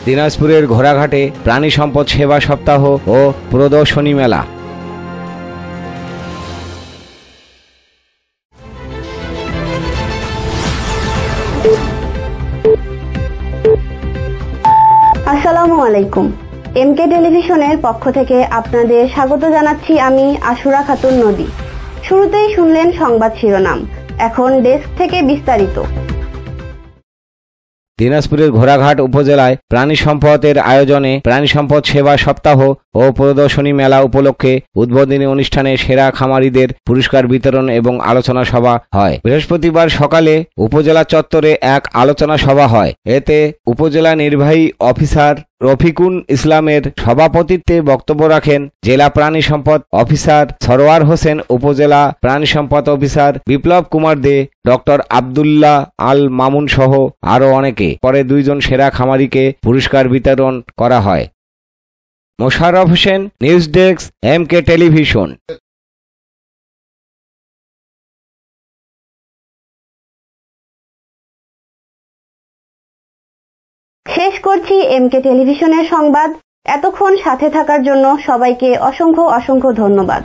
দিনাজপুরের ঘোড়াঘাটে প্রাণী সম্পদ সেবা সপ্তাহ ও প্রদর্শনী মেলা। আসসালামু আলাইকুম। এমকে টেলিভিশনের পক্ষ থেকে আপনাদের স্বাগত জানাচ্ছি আমি আশুরা খাতুন নদী। শুরুতেই শুনলেন সংবাদ শিরোনাম, এখন ডেস্ক থেকে বিস্তারিত। দিনাজপুরের ঘোড়াঘাট উপজেলায় প্রাণী সম্পদের আয়োজনে প্রাণী সম্পদ সেবা সপ্তাহ ও প্রদর্শনী মেলা উপলক্ষে উদ্বোধনী অনুষ্ঠানে সেরা খামারিদের পুরস্কার বিতরণ এবং আলোচনা সভা হয়। বৃহস্পতিবার সকালে উপজেলা চত্বরে এক আলোচনা সভা হয়। এতে উপজেলা নির্বাহী অফিসার রফিকুল ইসলামের সভাপতিত্বে বক্তব্য রাখেন জেলা প্রাণী সম্পদ অফিসার সরোয়ার হোসেন, উপজেলা প্রাণী সম্পদ অফিসার বিপ্লব কুমার দে, ডক্টর আব্দুল্লাহ আল মামুন সহ আরো অনেকে। পরে 2 জন সেরা খামারিকে পুরস্কার বিতরণ করা হয়। Mosharraf Hossain, news desk, MK television. শেষ করছি এমকে টেলিভিশনের সংবাদ। এতক্ষণ সাথে থাকার জন্য সবাইকে অসংখ্য ধন্যবাদ।